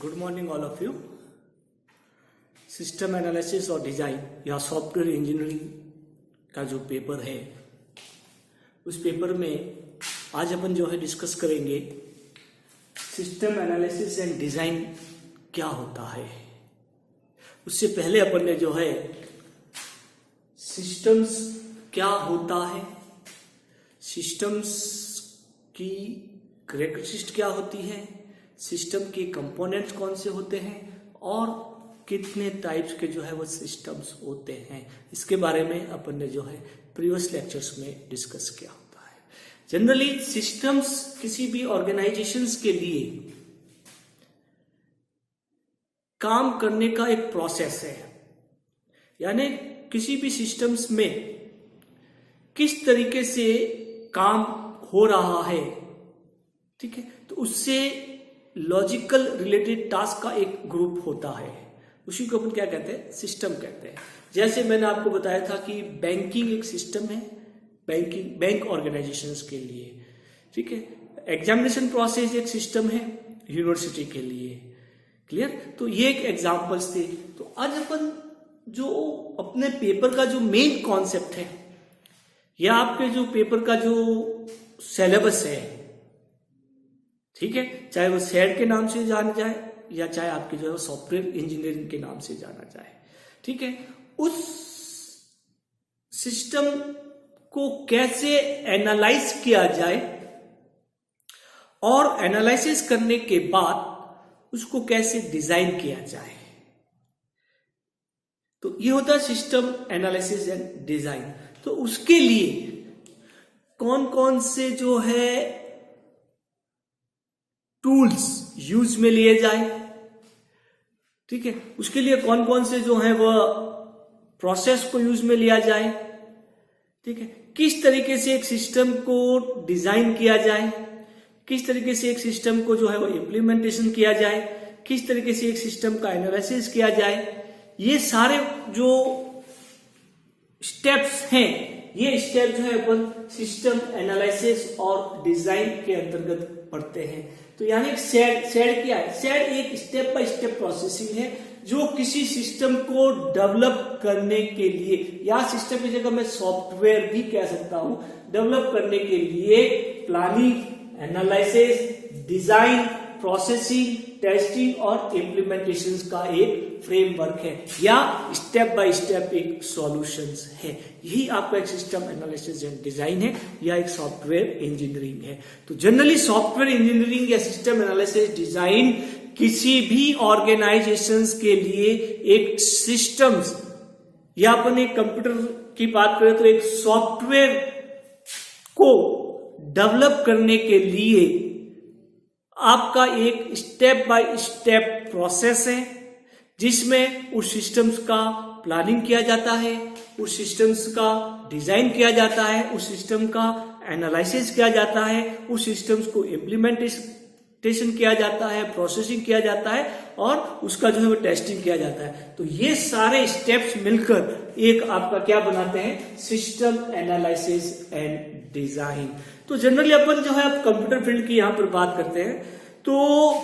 Good morning all of you. System analysis और design या software engineering का जो पेपर है, उस पेपर में आज अपन जो है डिस्कस करेंगे सिस्टम एनालिसिस एंड डिजाइन क्या होता है। उससे पहले अपन ने जो है सिस्टम्स क्या होता है, सिस्टम्स की कैरेक्टरिस्टिक्स क्या होती है, सिस्टम के कंपोनेंट्स कौन से होते हैं और कितने टाइप्स के जो है वो सिस्टम्स होते हैं, इसके बारे में अपन ने जो है प्रीवियस लेक्चर्स में डिस्कस किया होता है। जनरली सिस्टम्स किसी भी ऑर्गेनाइजेशंस के लिए काम करने का एक प्रोसेस है, यानी किसी भी सिस्टम्स में किस तरीके से काम हो रहा है, ठीक है, तो उससे लॉजिकल रिलेटेड टास्क का एक ग्रुप होता है, उसी को अपन क्या कहते हैं, सिस्टम कहते हैं। जैसे मैंने आपको बताया था कि बैंकिंग एक सिस्टम है, बैंक ऑर्गेनाइजेशंस के लिए, ठीक है। एग्जामिनेशन प्रोसेस एक सिस्टम है यूनिवर्सिटी के लिए, क्लियर। तो ये एक एग्जांपल्स थे। तो आज अपन जो अपने पेपर का जो मेन कॉन्सेप्ट है या आपके जो पेपर का जो सिलेबस है, ठीक है, चाहे वो सेड के नाम से जाना जाए या चाहे आपके जो है सॉफ्टवेयर इंजीनियरिंग के नाम से जाना जाए, ठीक है, उस सिस्टम को कैसे एनालाइज किया जाए और एनालिसिस करने के बाद उसको कैसे डिजाइन किया जाए, तो ये होता है सिस्टम एनालिसिस एंड डिजाइन। तो उसके लिए कौन कौन से जो है टूल्स यूज में लिए जाए, ठीक है, उसके लिए कौन कौन से जो है वह प्रोसेस को यूज में लिया जाए, ठीक है, किस तरीके से एक सिस्टम को डिजाइन किया जाए, किस तरीके से एक सिस्टम को जो है वो इम्प्लीमेंटेशन किया जाए, किस तरीके से एक सिस्टम का एनालिसिस किया जाए, ये सारे जो स्टेप्स हैं, ये स्टेप जो है अपन सिस्टम एनालिसिस और डिजाइन के अंतर्गत पढ़ते हैं। तो यानी सेड क्या है, सेड एक स्टेप बाय स्टेप प्रोसेसिंग है जो किसी सिस्टम को डेवलप करने के लिए, या सिस्टम की जगह मैं सॉफ्टवेयर भी कह सकता हूं, डेवलप करने के लिए planning, analysis, design, processing, testing और इम्प्लीमेंटेशन का एक फ्रेमवर्क है या स्टेप बाय स्टेप एक सॉल्यूशंस है। यही आपका एक सिस्टम एनालिसिस एंड डिजाइन है या एक सॉफ्टवेयर इंजीनियरिंग है। तो जनरली सॉफ्टवेयर इंजीनियरिंग या सिस्टम एनालिसिस डिजाइन किसी भी ऑर्गेनाइजेशंस के लिए एक सिस्टम्स, या अपन एक कंप्यूटर की बात करें तो एक सॉफ्टवेयर को डेवलप करने के लिए आपका एक स्टेप बाय स्टेप प्रोसेस है जिसमें उस सिस्टम्स का प्लानिंग किया जाता है, उस सिस्टम्स का डिजाइन किया जाता है, उस सिस्टम का एनालिसिस किया जाता है, उस सिस्टम्स को इम्प्लीमेंटेशन किया जाता है, प्रोसेसिंग किया जाता है और उसका जो है वो टेस्टिंग किया जाता है। तो ये सारे स्टेप्स मिलकर एक आपका क्या बनाते हैं, सिस्टम एनालिसिस एंड डिजाइन। तो जनरली अपन जो है अब कंप्यूटर फील्ड की यहां पर बात करते हैं, तो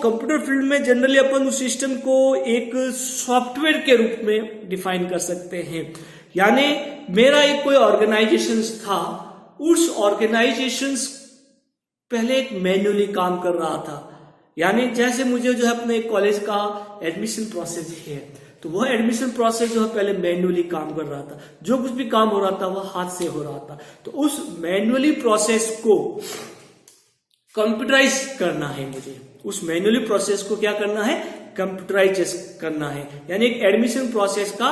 कंप्यूटर फील्ड में जनरली अपन उस सिस्टम को एक सॉफ्टवेयर के रूप में डिफाइन कर सकते हैं। यानी मेरा एक कोई ऑर्गेनाइजेशन था, उस ऑर्गेनाइजेशन पहले एक मैन्युअली काम कर रहा था, यानी जैसे मुझे जो है अपने कॉलेज का एडमिशन प्रोसेस है, तो वह एडमिशन प्रोसेस जो है पहले मैन्युअली काम कर रहा था, जो कुछ भी काम हो रहा था वह हाथ से हो रहा था। तो उस मैन्युअली प्रोसेस को कंप्यूटराइज करना है, मुझे उस मैन्युअली प्रोसेस को क्या करना है, कंप्यूटराइज करना है, यानी एक एडमिशन प्रोसेस का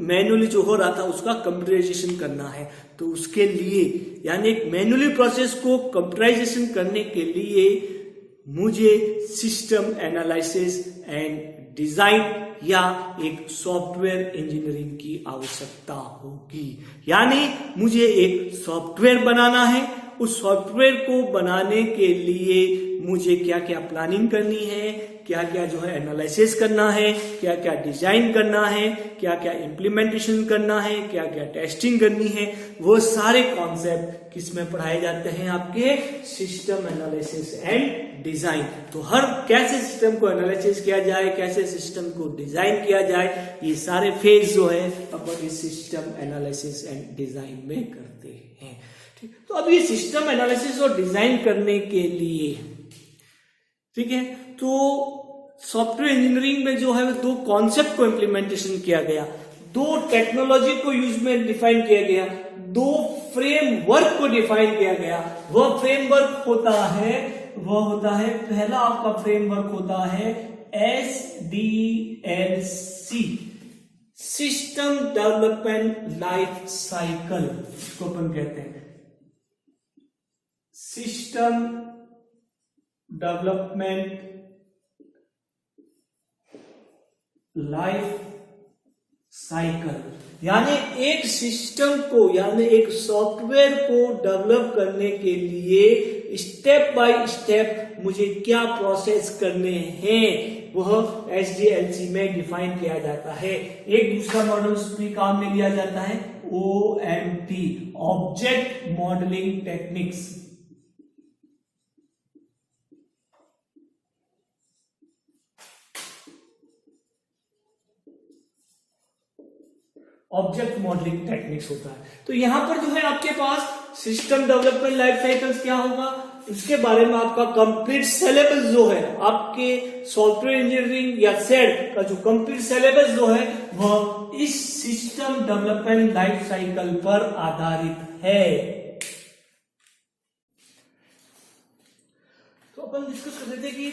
मैन्युअली जो हो रहा था उसका कंप्यूटराइजेशन करना है। तो उसके लिए यानी एक मैन्युअली प्रोसेस को कंप्यूटराइजेशन करने के लिए मुझे सिस्टम एनालिसिस एंड डिजाइन या एक सॉफ्टवेयर इंजीनियरिंग की आवश्यकता होगी। यानी मुझे एक सॉफ्टवेयर बनाना है, उस सॉफ्टवेयर को बनाने के लिए मुझे क्या क्या प्लानिंग करनी है, क्या क्या जो है एनालिसिस करना है, क्या क्या डिजाइन करना है, क्या क्या इम्प्लीमेंटेशन करना है, क्या क्या टेस्टिंग करनी है, वो सारे कॉन्सेप्ट किसमें पढ़ाए जाते हैं, आपके सिस्टम एनालिसिस एंड डिजाइन। तो हर कैसे सिस्टम को एनालिसिस किया जाए, कैसे सिस्टम को डिजाइन किया जाए, ये सारे फेज जो है अपन इस सिस्टम एनालिसिस एंड डिजाइन में करते हैं। ठीक, तो अब ये सिस्टम एनालिसिस और डिजाइन करने के लिए, ठीक है, तो सॉफ्टवेयर इंजीनियरिंग में जो है दो कॉन्सेप्ट को इम्प्लीमेंटेशन किया गया, दो टेक्नोलॉजी को यूज में डिफाइन किया गया, दो फ्रेमवर्क को डिफाइन किया गया। वह फ्रेमवर्क होता है, पहला आपका फ्रेमवर्क होता है SDLC, system development life cycle, इसको अपन कहते हैं सिस्टम डेवलपमेंट लाइफ साइकिल। यानी एक सिस्टम को, यानी एक सॉफ्टवेयर को डेवलप करने के लिए स्टेप बाय स्टेप मुझे क्या प्रोसेस करने हैं, वह SDLC में डिफाइन किया जाता है। एक दूसरा मॉडल उसमें काम में लिया जाता है OMT, object modelling techniques. Object modelling techniques होता है। तो यहां पर जो है आपके पास सिस्टम डेवलपमेंट लाइफ साइकिल्स क्या होगा, उसके बारे में आपका कंप्लीट सिलेबस जो है, आपके सॉफ्टवेयर इंजीनियरिंग या सेट का जो कंप्लीट सिलेबस जो है वह इस सिस्टम डेवलपमेंट लाइफ साइकिल पर आधारित है। तो अपन डिस्कस कर रहे थे कि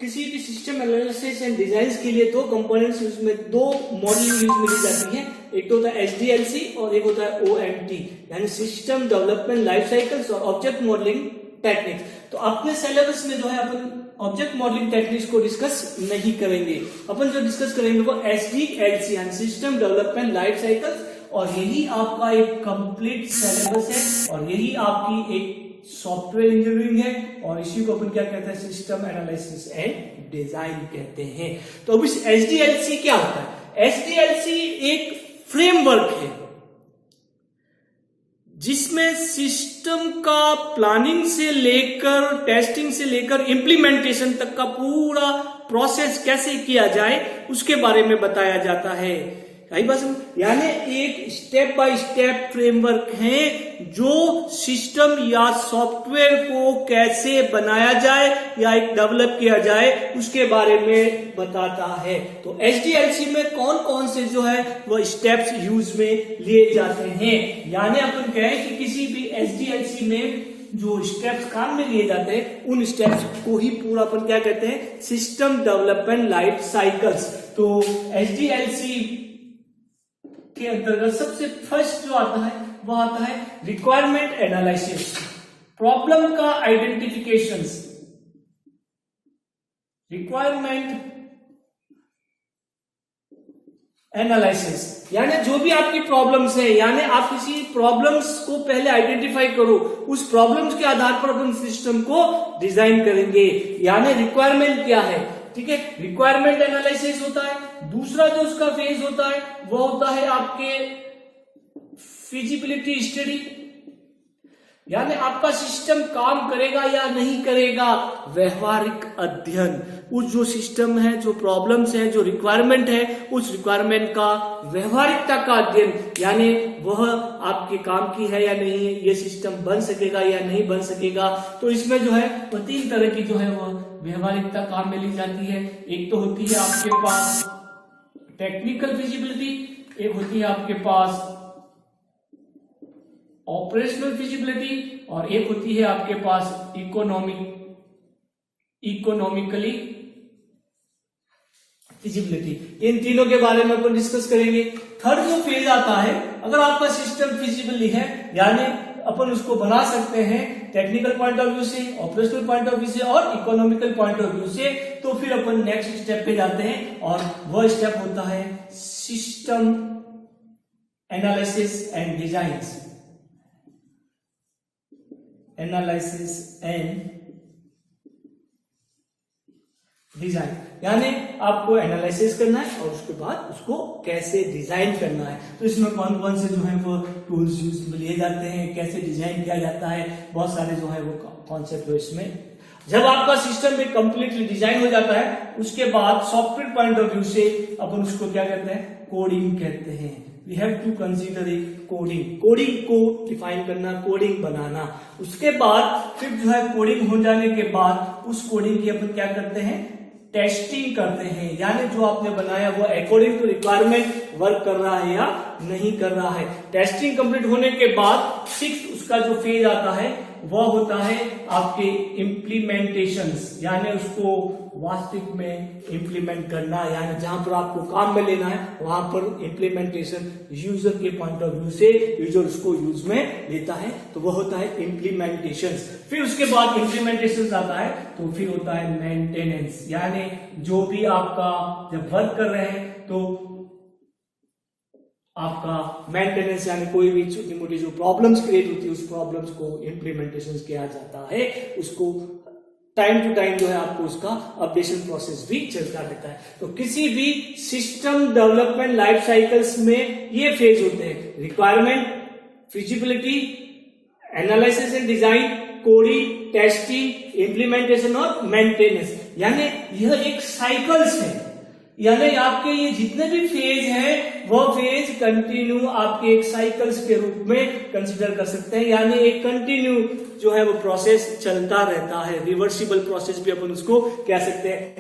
किसी भी सिस्टम एनालिसिस एंड डिजाइन के लिए दो कंपोनेंट्स यूज में, दो मॉडल यूज में ली जाती है। एक तो होता है SDLC और एक होता है OMT, यानी सिस्टम डेवलपमेंट लाइफ साइकिल्स और ऑब्जेक्ट मॉडलिंग टेक्निक्स। तो अपने सिलेबस में जो है अपन ऑब्जेक्ट मॉडलिंग टेक्निक्स को डिस्कस नहीं करेंगे। अपन जो डिस्कस करेंगे वो SDLC यानी सिस्टम डेवलपमेंट लाइफ साइकिल्स, और यही आपका एक कंप्लीट सिलेबस है और यही आपकी एक सॉफ्टवेयर इंजीनियरिंग है, और इसी को अपन क्या कहते हैं, सिस्टम एनालिसिस एंड डिजाइन कहते हैं। तो अब इस SDLC क्या होता है? SDLC एक फ्रेमवर्क है जिसमें सिस्टम का प्लानिंग से लेकर, टेस्टिंग से लेकर इम्प्लीमेंटेशन तक का पूरा प्रोसेस कैसे किया जाए उसके बारे में बताया जाता है। यानी एक स्टेप बाय स्टेप फ्रेमवर्क है जो सिस्टम या सॉफ्टवेयर को कैसे बनाया जाए या एक डेवलप किया जाए उसके बारे में बताता है। तो SDLC में कौन कौन से जो है वो स्टेप्स यूज में लिए जाते हैं, यानी अपन कहें कि किसी भी SDLC में जो स्टेप्स काम में लिए जाते हैं उन स्टेप्स को ही पूरा अपन क्या कहते हैं, सिस्टम डेवलपमेंट लाइफ साइकिल्स। तो SDLC के अंतर्गत सबसे फर्स्ट जो आता है वह आता है रिक्वायरमेंट एनालिसिस, प्रॉब्लम का आइडेंटिफिकेशन, रिक्वायरमेंट एनालिसिस, यानी जो भी आपकी प्रॉब्लम्स है, यानी आप किसी प्रॉब्लम्स को पहले आइडेंटिफाई करो, उस प्रॉब्लम्स के आधार पर अपन सिस्टम को डिजाइन करेंगे। यानी रिक्वायरमेंट क्या है, ठीक है, रिक्वायरमेंट एनालिसिस होता है। दूसरा जो उसका फेज होता है वो होता है आपके फिजिबिलिटी स्टडी, यानी आपका सिस्टम काम करेगा या नहीं करेगा, व्यवहारिक अध्ययन। उस जो सिस्टम है, जो प्रॉब्लम्स है, जो रिक्वायरमेंट है, उस रिक्वायरमेंट का व्यवहारिकता का अध्ययन, यानी वह आपके काम की है या नहीं है, ये सिस्टम बन सकेगा या नहीं बन सकेगा। तो इसमें जो है वो 3 तरह की जो है वह व्यवहारिकता काम में ली जाती है। एक तो होती है आपके पास टेक्निकल फिजिबिलिटी, एक होती है आपके पास ऑपरेशनल फिजिबिलिटी, और एक होती है आपके पास इकोनॉमिकली फिजिबिलिटी। इन तीनों के बारे में अपन डिस्कस करेंगे। थर्ड जो फेज आता है, अगर आपका सिस्टम फिजिबल है, यानी अपन उसको बना सकते हैं टेक्निकल पॉइंट ऑफ व्यू से, ऑपरेशनल पॉइंट ऑफ व्यू से और इकोनॉमिकल पॉइंट ऑफ व्यू से, तो फिर अपन नेक्स्ट स्टेप पे जाते हैं और वह स्टेप होता है system analysis and design. Analysis and design, यानी आपको एनालिसिस करना है और उसके बाद उसको कैसे डिजाइन करना है। तो इसमें कौन कौन से जो है वो टूल्स यूज में लिए जाते हैं, कैसे डिजाइन किया जाता है, बहुत सारे जो है वो कॉन्सेप्ट है इसमें। जब आपका सिस्टम में कंप्लीटली डिजाइन हो जाता है, उसके बाद सॉफ्टवेयर पॉइंट ऑफ व्यू से अपन उसको क्या कहते हैं, कोडिंग कहते हैं। We have to consider coding, coding को डिफाइन करना, कोडिंग बनाना। उसके बाद फिर जो है कोडिंग हो जाने के बाद उस कोडिंग की अपन क्या करते हैं, टेस्टिंग करते हैं, यानी जो आपने बनाया वो अकॉर्डिंग टू रिक्वायरमेंट वर्क कर रहा है या नहीं कर रहा है। टेस्टिंग कंप्लीट होने के बाद सिक्स उसका जो फेज आता है वह होता है आपके इम्प्लीमेंटेशंस, यानी उसको वास्तविक में इम्प्लीमेंट करना, यानी जहां पर आपको काम में लेना है वहां पर इम्प्लीमेंटेशन यूजर के पॉइंट ऑफ व्यू से यूजर उसको यूज में लेता है, तो वह होता है इम्प्लीमेंटेशंस। फिर उसके बाद इम्प्लीमेंटेशंस आता है तो फिर होता है मेंटेनेंस, यानी जो भी आपका जब वर्क कर रहे हैं तो आपका मेंटेनेंस, यानी कोई भी छोटी मोटी जो प्रॉब्लम्स क्रिएट होती है उस प्रॉब्लम्स को इम्प्लीमेंटेशन किया जाता है। उसको टाइम टू टाइम जो है आपको उसका अपडेशन प्रोसेस भी चलता रहता है। तो किसी भी सिस्टम डेवलपमेंट लाइफ साइकिल्स में ये फेज होते हैं, requirement, feasibility, analysis and design, coding, testing, implementation और मेंटेनेंस, यानी यह एक साइकिल्स है। यानी आपके ये जितने भी फेज हैं वो फेज कंटिन्यू आपके एक साइकिल्स के रूप में कंसीडर कर सकते हैं, यानी एक कंटिन्यू जो है वो प्रोसेस चलता रहता है, रिवर्सिबल प्रोसेस भी अपन उसको कह सकते हैं।